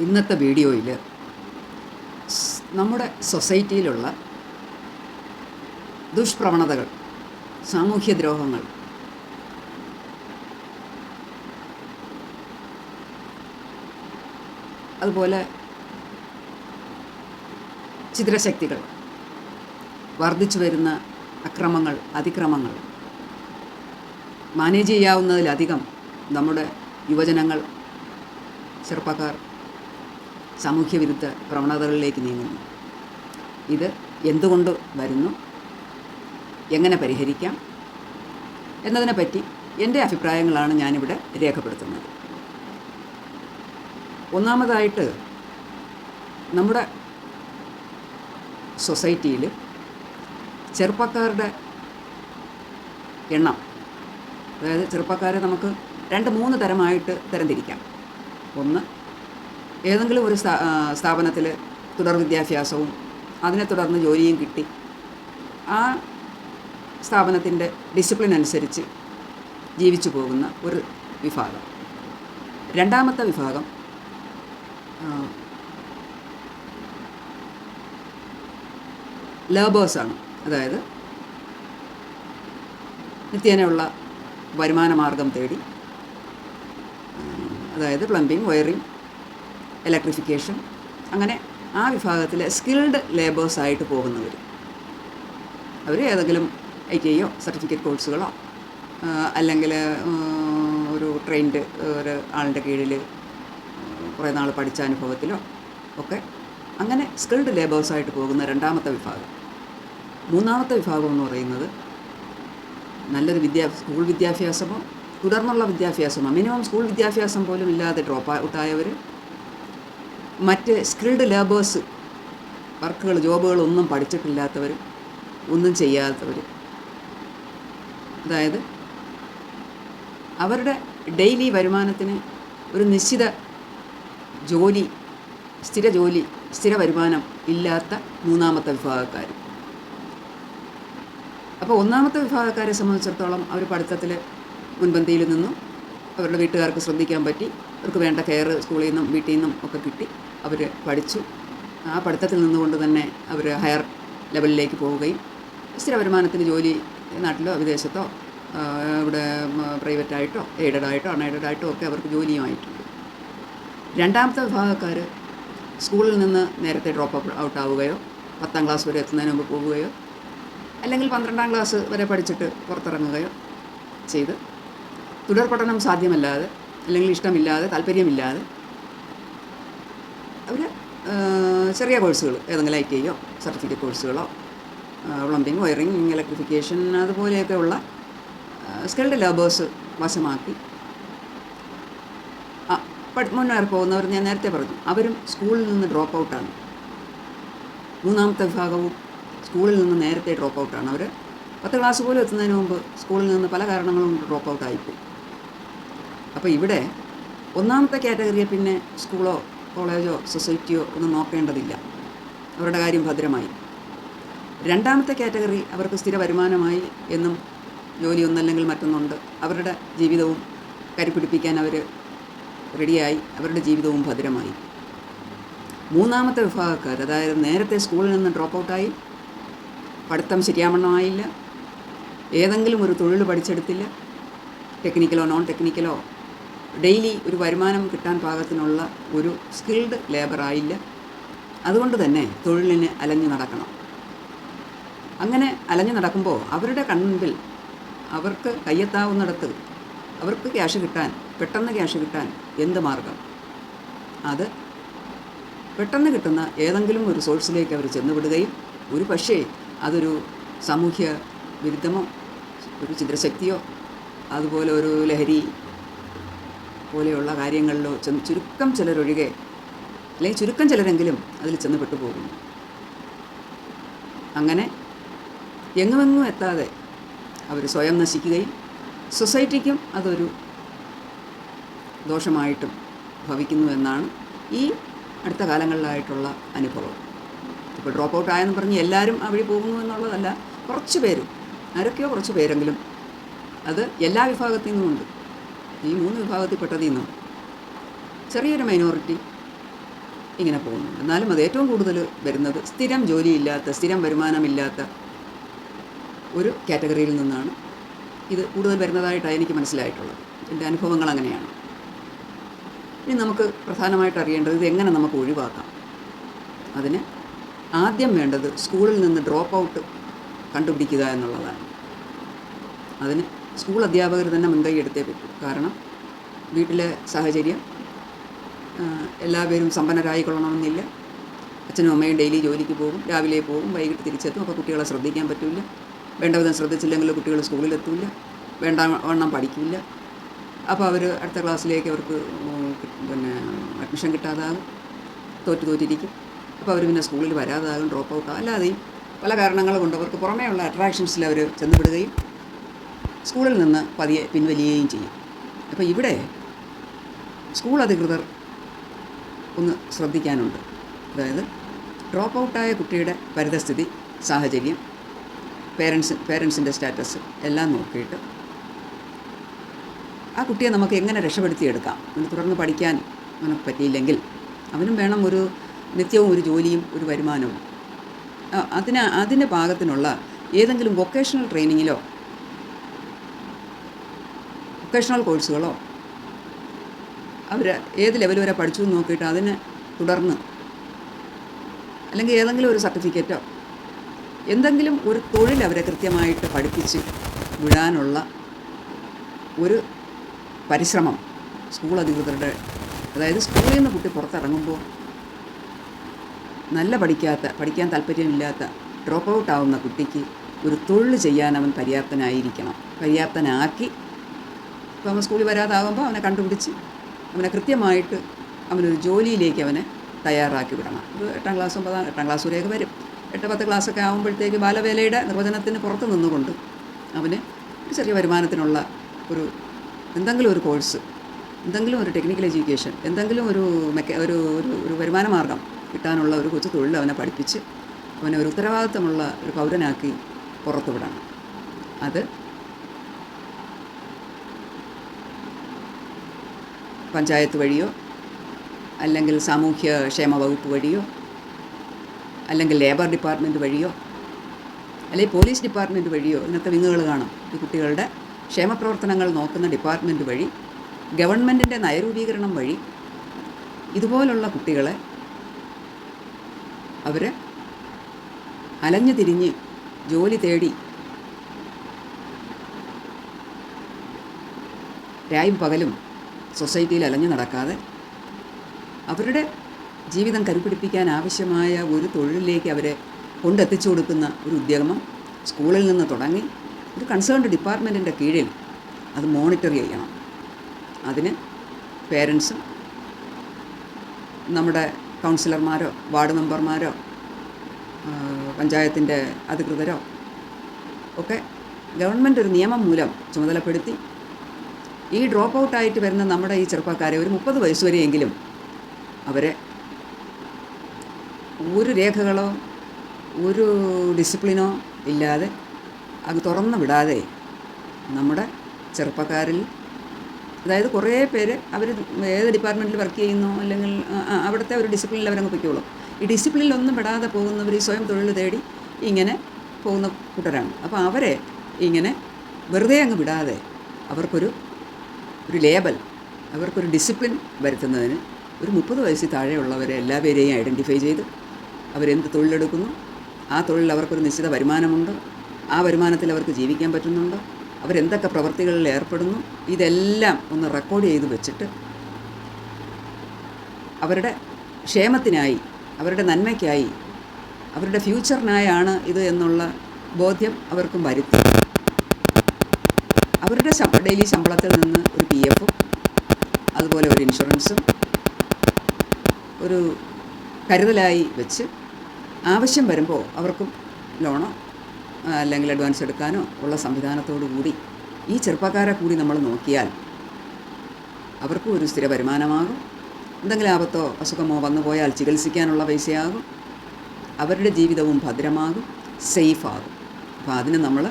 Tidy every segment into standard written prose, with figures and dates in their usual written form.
ഇന്നത്തെ വീഡിയോയിൽ നമ്മുടെ സൊസൈറ്റിയിലുള്ള ദുഷ്പ്രവണതകൾ, സാമൂഹ്യദ്രോഹങ്ങൾ, അതുപോലെ ചിദ്രശക്തികൾ, വർദ്ധിച്ചു വരുന്ന അക്രമങ്ങൾ, അതിക്രമങ്ങൾ, മാനേജ് ചെയ്യാവുന്നതിലധികം നമ്മുടെ യുവജനങ്ങൾ, ചെറുപ്പക്കാർ സാമൂഹ്യവിരുദ്ധ പ്രവണതകളിലേക്ക് നീങ്ങുന്നു. ഇത് എന്തുകൊണ്ട് വരുന്നു, എങ്ങനെ പരിഹരിക്കാം എന്നതിനെപ്പറ്റി എൻ്റെ അഭിപ്രായങ്ങളാണ് ഞാനിവിടെ രേഖപ്പെടുത്തുന്നത്. ഒന്നാമതായിട്ട്, നമ്മുടെ സൊസൈറ്റിയിൽ ചെറുപ്പക്കാരുടെ എണ്ണം, അതായത് ചെറുപ്പക്കാരെ നമുക്ക് 2-3 തരമായിട്ട് തരംതിരിക്കാം. ഒന്ന്, ഏതെങ്കിലും ഒരു സ്ഥാപനത്തിൽ തുടർ വിദ്യാഭ്യാസവും അതിനെ തുടർന്ന് ജോലിയും കിട്ടി ആ സ്ഥാപനത്തിൻ്റെ ഡിസിപ്ലിൻ അനുസരിച്ച് ജീവിച്ചു പോകുന്ന ഒരു വിഭാഗം. രണ്ടാമത്തെ വിഭാഗം ലേബേഴ്സാണ്. അതായത് നിത്യേനയുള്ള വരുമാന മാർഗം തേടി, അതായത് പ്ലംബിംഗ്, വയറിംഗ്, ഇലക്ട്രിഫിക്കേഷൻ, അങ്ങനെ ആ വിഭാഗത്തിലെ സ്കിൽഡ് ലേബേഴ്സായിട്ട് പോകുന്നവർ. അവർ ഏതെങ്കിലും ITIയോ സർട്ടിഫിക്കറ്റ് കോഴ്സുകളോ അല്ലെങ്കിൽ ഒരു ട്രെയിൻഡ് ഒരു ആളുടെ കീഴിൽ കുറേ നാൾ പഠിച്ച അനുഭവത്തിലോ ഒക്കെ അങ്ങനെ സ്കിൽഡ് ലേബേഴ്സായിട്ട് പോകുന്ന രണ്ടാമത്തെ വിഭാഗം. മൂന്നാമത്തെ വിഭാഗം എന്ന് പറയുന്നത് നല്ലൊരു സ്കൂൾ വിദ്യാഭ്യാസമോ തുടർന്നുള്ള വിദ്യാഭ്യാസമോ, മിനിമം സ്കൂൾ വിദ്യാഭ്യാസം പോലും ഇല്ലാതെ ഡ്രോപ്പ് ഔട്ടായവർ, മറ്റ് സ്കിൽഡ് ലേബേഴ്സ് വർക്കുകൾ, ജോബുകളൊന്നും പഠിച്ചിട്ടില്ലാത്തവർ, ഒന്നും ചെയ്യാത്തവർ. അതായത് അവരുടെ ഡെയിലി വരുമാനത്തിന് ഒരു നിശ്ചിത ജോലി, സ്ഥിര വരുമാനം ഇല്ലാത്ത മൂന്നാമത്തെ വിഭാഗക്കാർ. അപ്പോൾ ഒന്നാമത്തെ വിഭാഗക്കാരെ സംബന്ധിച്ചിടത്തോളം അവർ പഠിത്തത്തിൽ മുൻപന്തിയിൽ നിന്നും അവരുടെ വീട്ടുകാർക്ക് ശ്രദ്ധിക്കാൻ പറ്റി, അവർക്ക് വേണ്ട കെയർ സ്കൂളിൽ നിന്നും വീട്ടിൽ നിന്നും ഒക്കെ കിട്ടി, അവർ പഠിച്ചു. ആ പഠിത്തത്തിൽ നിന്നുകൊണ്ട് തന്നെ അവർ ഹയർ ലെവലിലേക്ക് പോവുകയും സ്ഥിര വരുമാനത്തിന് ജോലി നാട്ടിലോ വിദേശത്തോ ഇവിടെ പ്രൈവറ്റായിട്ടോ എയ്ഡഡായിട്ടോ അൺഎയ്ഡഡായിട്ടോ ഒക്കെ അവർക്ക് ജോലിയുമായിട്ടുണ്ട്. രണ്ടാമത്തെ വിഭാഗക്കാർ സ്കൂളിൽ നിന്ന് നേരത്തെ ഡ്രോപ്പ് ഔട്ട് ആവുകയോ 10ാം ക്ലാസ് വരെ എത്തുന്നതിന് മുമ്പ് പോവുകയോ അല്ലെങ്കിൽ 12ാം ക്ലാസ് വരെ പഠിച്ചിട്ട് പുറത്തിറങ്ങുകയോ ചെയ്ത് തുടർ പഠനം സാധ്യമല്ലാതെ അല്ലെങ്കിൽ ഇഷ്ടമില്ലാതെ താല്പര്യമില്ലാതെ അവർ ചെറിയ കോഴ്സുകൾ, ഏതെങ്കിലും ITIയോ സർട്ടിഫിക്കറ്റ് കോഴ്സുകളോ, പ്ലംബിംഗ്, വയറിംഗ്, ഇലക്ട്രിഫിക്കേഷൻ, അതുപോലെയൊക്കെയുള്ള സ്കിൽഡ് ലേബേഴ്സ് വശമാക്കി മുന്നേറി പോകുന്നവർ ഞാൻ നേരത്തെ പറഞ്ഞു, അവരും സ്കൂളിൽ നിന്ന് ഡ്രോപ്പ് ഔട്ടാണ്. മൂന്നാമത്തെ വിഭാഗവും സ്കൂളിൽ നിന്ന് നേരത്തെ ഡ്രോപ്പ് ഔട്ടാണ്. അവർ 10 ക്ലാസ് പോലും എത്തുന്നതിന് മുമ്പ് സ്കൂളിൽ നിന്ന് പല കാരണങ്ങളും ഡ്രോപ്പ് ഔട്ടായിപ്പോയി. അപ്പോൾ ഇവിടെ ഒന്നാമത്തെ കാറ്റഗറിയെ പിന്നെ സ്കൂളോ കോളേജോ സൊസൈറ്റിയോ ഒന്നും നോക്കേണ്ടതില്ല, അവരുടെ കാര്യം ഭദ്രമായി. രണ്ടാമത്തെ കാറ്റഗറി, അവർക്ക് സ്ഥിര വരുമാനമായി എന്നും ജോലിയൊന്നല്ലെങ്കിൽ മറ്റൊന്നുണ്ട്, അവരുടെ ജീവിതവും കരുപിടിപ്പിക്കാൻ അവർ റെഡിയായി, അവരുടെ ജീവിതവും ഭദ്രമായി. മൂന്നാമത്തെ വിഭാഗക്കാർ, അതായത് നേരത്തെ സ്കൂളിൽ നിന്ന് ഡ്രോപ്പ് ഔട്ടായി, പഠിത്തം ശരിയാവണ്ണമായില്ല, ഏതെങ്കിലും ഒരു തൊഴിൽ പഠിച്ചെടുത്തില്ല, ടെക്നിക്കലോ നോൺ ടെക്നിക്കലോ ഡെയിലി ഒരു വരുമാനം കിട്ടാൻ പാകത്തിനുള്ള ഒരു സ്കിൽഡ് ലേബറായില്ല, അതുകൊണ്ട് തന്നെ തൊഴിലിന് അലഞ്ഞു നടക്കണം. അങ്ങനെ അലഞ്ഞു നടക്കുമ്പോൾ അവരുടെ കൺമുൻപിൽ അവർക്ക് കയ്യെത്താവുന്നിടത്ത് അവർക്ക് പെട്ടെന്ന് ക്യാഷ് കിട്ടാൻ എന്ത് മാർഗം? അത് പെട്ടെന്ന് കിട്ടുന്ന ഏതെങ്കിലും ഒരു സോഴ്സിലേക്ക് അവർ ചെന്നുവിടുകയും ഒരു പക്ഷേ അതൊരു സാമൂഹ്യ വിരുദ്ധമോ ഒരു ചിദ്രശക്തിയോ അതുപോലെ ഒരു ലഹരി പോലെയുള്ള കാര്യങ്ങളിലോ ചുരുക്കം ചിലരൊഴികെ, അല്ലെങ്കിൽ ചുരുക്കം ചിലരെങ്കിലും അതിൽ ചെന്ന് പെട്ടുപോകുന്നു. അങ്ങനെ എങ്ങുമെങ്ങും എത്താതെ അവർ സ്വയം നശിക്കുകയും സൊസൈറ്റിക്കും അതൊരു ദോഷമായിട്ടും ഭവിക്കുന്നു എന്നാണ് ഈ അടുത്ത കാലങ്ങളിലായിട്ടുള്ള അനുഭവം. ഇപ്പോൾ ഡ്രോപ്പ് ഔട്ട് ആയെന്ന് പറഞ്ഞ് എല്ലാവരും അവിടെ പോകുന്നു എന്നുള്ളതല്ല, കുറച്ച് പേര്, ആരൊക്കെയോ കുറച്ച് പേരെങ്കിലും, അത് എല്ലാ വിഭാഗത്തിൽ നിന്നുമുണ്ട്. ഈ 3 വിഭാഗത്തിൽപ്പെട്ടതിൽ നിന്നും ചെറിയൊരു മൈനോറിറ്റി ഇങ്ങനെ പോകുന്നുണ്ട്. എന്നാലും അത് ഏറ്റവും കൂടുതൽ വരുന്നത് സ്ഥിരം ജോലിയില്ലാത്ത, സ്ഥിരം വരുമാനമില്ലാത്ത ഒരു കാറ്റഗറിയിൽ നിന്നാണ് ഇത് കൂടുതൽ വരുന്നതായിട്ടാണ് എനിക്ക് മനസ്സിലായിട്ടുള്ളത്. എൻ്റെ അനുഭവങ്ങൾ അങ്ങനെയാണ്. ഇനി നമുക്ക് പ്രധാനമായിട്ട് അറിയേണ്ടത് ഇത് എങ്ങനെ നമുക്ക് ഒഴിവാക്കാം. അതിന് ആദ്യം വേണ്ടത് സ്കൂളിൽ നിന്ന് ഡ്രോപ്പ് ഔട്ട് കണ്ടുപിടിക്കുക എന്നുള്ളതാണ്. അതിന് സ്കൂൾ അധ്യാപകർ തന്നെ മുൻകൈ എടുത്തേ പറ്റൂ. കാരണം വീട്ടിലെ സാഹചര്യം എല്ലാവരും സമ്പന്നരായിക്കൊള്ളണമെന്നില്ല. അച്ഛനും അമ്മയും ഡെയിലി ജോലിക്ക് പോകും, രാവിലെ പോകും, വൈകിട്ട് തിരിച്ചെത്തും. അപ്പോൾ കുട്ടികളെ ശ്രദ്ധിക്കാൻ പറ്റില്ല. വേണ്ട വിധം ശ്രദ്ധിച്ചില്ലെങ്കിൽ കുട്ടികൾ സ്കൂളിലെത്തില്ല, വേണ്ട വണ്ണം പഠിക്കില്ല. അപ്പോൾ അവർ അടുത്ത ക്ലാസ്സിലേക്ക് അവർക്ക് അഡ്മിഷൻ കിട്ടാതാകും, തോറ്റിരിക്കും. അപ്പോൾ അവർ പിന്നെ സ്കൂളിൽ വരാതാകും, ഡ്രോപ്പ് ഔട്ട്. അല്ലാതെയും പല കാരണങ്ങൾ കൊണ്ട് അവർക്ക് പുറമേയുള്ള അട്രാക്ഷൻസിൽ അവർ ചെന്നുപെടുകയും സ്കൂളിൽ നിന്ന് പതിയെ പിൻവലിയുകയും ചെയ്യും. അപ്പോൾ ഇവിടെ സ്കൂൾ അധികൃതർ ഒന്ന് ശ്രദ്ധിക്കാനുണ്ട്. അതായത് ഡ്രോപ്പ് ഔട്ടായ കുട്ടിയുടെ പരിതസ്ഥിതി, സാഹചര്യം, പേരൻസിൻ്റെ സ്റ്റാറ്റസ് എല്ലാം നോക്കിയിട്ട് ആ കുട്ടിയെ നമുക്ക് എങ്ങനെ രക്ഷപ്പെടുത്തിയെടുക്കാം. അവന് തുടർന്ന് പഠിക്കാൻ അവനക്ക് പറ്റിയില്ലെങ്കിൽ അവനും വേണം ഒരു നിത്യവും ഒരു ജോലിയും ഒരു വരുമാനവും. അതിന് പാകത്തിനുള്ള ഏതെങ്കിലും വൊക്കേഷണൽ ട്രെയിനിങ്ങിലോ വൊക്കേഷണൽ കോഴ്സുകളോ അവർ ഏത് ലെവൽ വരെ പഠിച്ചു എന്ന് നോക്കിയിട്ട് അതിന് തുടർന്ന് അല്ലെങ്കിൽ ഏതെങ്കിലും ഒരു സർട്ടിഫിക്കറ്റോ എന്തെങ്കിലും ഒരു തൊഴിൽ അവരെ കൃത്യമായിട്ട് പഠിപ്പിച്ച് വിടാനുള്ള ഒരു പരിശ്രമം സ്കൂൾ അധികൃതരുടെ, അതായത് സ്കൂളിൽ നിന്ന് കുട്ടി പുറത്തിറങ്ങുമ്പോൾ പഠിക്കാൻ താല്പര്യമില്ലാത്ത ഡ്രോപ്പ് ഔട്ട് ആവുന്ന കുട്ടിക്ക് ഒരു തൊഴിൽ ചെയ്യാൻ അവൻ പര്യാപ്തനാക്കി. ഇപ്പോൾ അവൻ സ്കൂളിൽ വരാതാകുമ്പോൾ അവനെ കണ്ടുപിടിച്ച് അവനെ കൃത്യമായിട്ട് അവനൊരു ജോലിയിലേക്ക് അവനെ തയ്യാറാക്കി വിടണം. ഒരു 8ാം ക്ലാസ് 8ാം ക്ലാസ് വരെയൊക്കെ വരും. 8-10 ക്ലാസ്സൊക്കെ ആകുമ്പോഴത്തേക്ക് ബാലവേലയുടെ നിർവചനത്തിന് പുറത്ത് നിന്നുകൊണ്ട് അവന് ചെറിയ വരുമാനത്തിനുള്ള എന്തെങ്കിലും ഒരു കോഴ്സ്, എന്തെങ്കിലും ഒരു ടെക്നിക്കൽ എഡ്യൂക്കേഷൻ, എന്തെങ്കിലും ഒരു വരുമാന മാർഗം കിട്ടാനുള്ള ഒരു കൊച്ചു തൊഴിൽ അവനെ പഠിപ്പിച്ച് അവനെ ഒരു ഉത്തരവാദിത്തമുള്ള ഒരു പൗരനാക്കി പുറത്തു വിടണം. അത് പഞ്ചായത്ത് വഴിയോ അല്ലെങ്കിൽ സാമൂഹ്യ ക്ഷേമ വകുപ്പ് വഴിയോ അല്ലെങ്കിൽ ലേബർ ഡിപ്പാർട്ട്മെൻറ്റ് വഴിയോ അല്ലെങ്കിൽ പോലീസ് ഡിപ്പാർട്ട്മെൻറ്റ് വഴിയോ ഇങ്ങനത്തെ വിങ്ങുകൾ കാണും. ഈ കുട്ടികളുടെ ക്ഷേമപ്രവർത്തനങ്ങൾ നോക്കുന്ന ഡിപ്പാർട്ട്മെൻറ്റ് വഴി, ഗവൺമെൻറ്റിൻ്റെ നയരൂപീകരണം വഴി ഇതുപോലുള്ള കുട്ടികളെ അവർ അലഞ്ഞു തിരിഞ്ഞ് ജോലി തേടി രായും പകലും സൊസൈറ്റിയിൽ അലഞ്ഞു നടക്കാതെ അവരുടെ ജീവിതം കരുപിടിപ്പിക്കാൻ ആവശ്യമായ ഒരു തൊഴിലിലേക്ക് അവരെ കൊണ്ടെത്തിച്ചു കൊടുക്കുന്ന ഒരു ഉദ്യമം സ്കൂളിൽ നിന്ന് തുടങ്ങി ഒരു കൺസേൺഡ് ഡിപ്പാർട്ട്മെൻറ്റിൻ്റെ കീഴിൽ അത് മോണിറ്റർ ചെയ്യണം. അതിന് പേരൻസും നമ്മുടെ കൗൺസിലർമാരോ വാർഡ് മെമ്പർമാരോ പഞ്ചായത്തിൻ്റെ അധികൃതരോ ഒക്കെ ഗവൺമെൻറ് ഒരു നിയമം മൂലം ചുമതലപ്പെടുത്തി ഈ ഡ്രോപ്പ് ഔട്ടായിട്ട് വരുന്ന നമ്മുടെ ഈ ചെറുപ്പക്കാരെ ഒരു 30 വയസ്സ് വരെയെങ്കിലും അവരെ ഒരു രേഖകളോ ഒരു ഡിസിപ്ലിനോ ഇല്ലാതെ അത് തുറന്നു വിടാതെ നമ്മുടെ ചെറുപ്പക്കാരിൽ, അതായത് കുറേ പേര് അവർ ഏത് ഡിപ്പാർട്ട്മെൻറ്റിൽ വർക്ക് ചെയ്യുന്നോ അല്ലെങ്കിൽ അവിടുത്തെ ഒരു ഡിസിപ്ലിനിൽ അവരങ്ങ് പൊയ്ക്കോളും. ഈ ഡിസിപ്ലിനിലൊന്നും പെടാതെ പോകുന്നവർ ഈ സ്വയം തൊഴിൽ തേടി ഇങ്ങനെ പോകുന്ന കൂട്ടരാണ്. അപ്പോൾ അവരെ ഇങ്ങനെ വെറുതെ അങ്ങ് വിടാതെ അവർക്കൊരു ലേബൽ, അവർക്കൊരു ഡിസിപ്ലിൻ വരുത്തുന്നതിന് ഒരു 30 വയസ്സിൽ താഴെയുള്ളവരെ എല്ലാവരെയും ഐഡൻറ്റിഫൈ ചെയ്ത് അവരെന്ത് തൊഴിലെടുക്കുന്നു, ആ തൊഴിലിൽ അവർക്കൊരു നിശ്ചിത വരുമാനമുണ്ട്, ആ വരുമാനത്തിൽ അവർക്ക് ജീവിക്കാൻ പറ്റുന്നുണ്ടോ, അവരെന്തൊക്കെ പ്രവൃത്തികളിൽ ഏർപ്പെടുന്നു, ഇതെല്ലാം ഒന്ന് റെക്കോർഡ് ചെയ്ത് വെച്ചിട്ട് അവരുടെ ക്ഷേമത്തിനായി, അവരുടെ നന്മയ്ക്കായി, അവരുടെ ഫ്യൂച്ചറിനായാണ് ഇത് എന്നുള്ള ബോധ്യം അവർക്കും വരുത്തി അവരുടെ ഡെയിലി ശമ്പളത്തിൽ നിന്ന് ഒരു PF അതുപോലെ ഒരു ഇൻഷുറൻസും ഒരു കരുതലായി വെച്ച് ആവശ്യം വരുമ്പോൾ അവർക്കും ലോണോ അല്ലെങ്കിൽ അഡ്വാൻസ് എടുക്കാനോ ഉള്ള സംവിധാനത്തോടു കൂടി ഈ ചെറുപ്പക്കാരെ കൂടി നമ്മൾ നോക്കിയാൽ അവർക്കും ഒരു സ്ഥിര വരുമാനമാകും. എന്തെങ്കിലും ആപത്തോ അസുഖമോ വന്നു പോയാൽ ചികിത്സിക്കാനുള്ള പൈസയാകും. അവരുടെ ജീവിതവും ഭദ്രമാകും, സേഫാകും. അപ്പോൾ അതിന് നമ്മൾ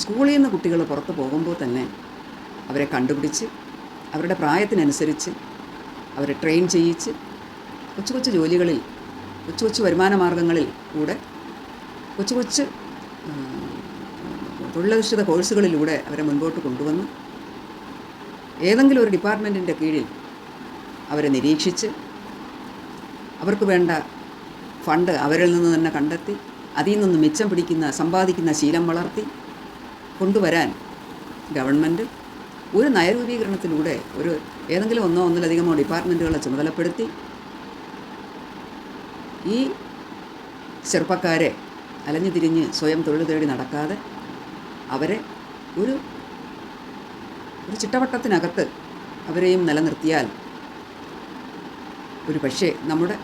സ്കൂളിൽ നിന്ന് കുട്ടികൾ പുറത്ത് പോകുമ്പോൾ തന്നെ അവരെ കണ്ടുപിടിച്ച് അവരുടെ പ്രായത്തിനനുസരിച്ച് അവരെ ട്രെയിൻ ചെയ്യിച്ച് കൊച്ചു കൊച്ചു ജോലികളിൽ, കൊച്ചു കൊച്ചു വരുമാന മാർഗങ്ങളിൽ കൂടെ, കൊച്ചു കൊച്ചു തൊഴിലധിഷ്ഠിത കോഴ്സുകളിലൂടെ അവരെ മുൻപോട്ട് കൊണ്ടുവന്ന് ഏതെങ്കിലും ഒരു ഡിപ്പാർട്ട്മെൻറ്റിൻ്റെ കീഴിൽ അവരെ നിരീക്ഷിച്ച് അവർക്ക് വേണ്ട ഫണ്ട് അവരിൽ നിന്ന് തന്നെ കണ്ടെത്തി അതിൽ നിന്ന് മിച്ചം സമ്പാദിക്കുന്ന ശീലം വളർത്തി കൊണ്ടുവരാൻ ഗവൺമെൻറ് ഒരു നയരൂപീകരണത്തിലൂടെ ഏതെങ്കിലും ഒന്നിലധികമോ ഡിപ്പാർട്ട്മെൻറ്റുകളെ ചുമതലപ്പെടുത്തി ഈ ചെറുപ്പക്കാരെ അലഞ്ഞു തിരിഞ്ഞ് സ്വയം തൊഴിൽ തേടി നടക്കാതെ അവരെ ഒരു ചിട്ടവട്ടത്തിനകത്ത് അവരെയും നിലനിർത്തിയാൽ ഒരു പക്ഷേ നമ്മുടെ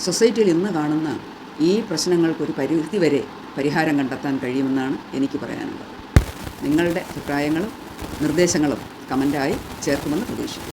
സൊസൈറ്റിയിൽ ഇന്ന് കാണുന്ന ഈ പ്രശ്നങ്ങൾക്കൊരു പരിധി വരെ പരിഹാരം കണ്ടെത്താൻ കഴിയുമെന്നാണ് എനിക്ക് പറയാനുള്ളത്. നിങ്ങളുടെ അഭിപ്രായങ്ങളും നിർദ്ദേശങ്ങളും കമൻ്റായി ചേർക്കുമെന്ന് പ്രതീക്ഷിക്കുന്നു.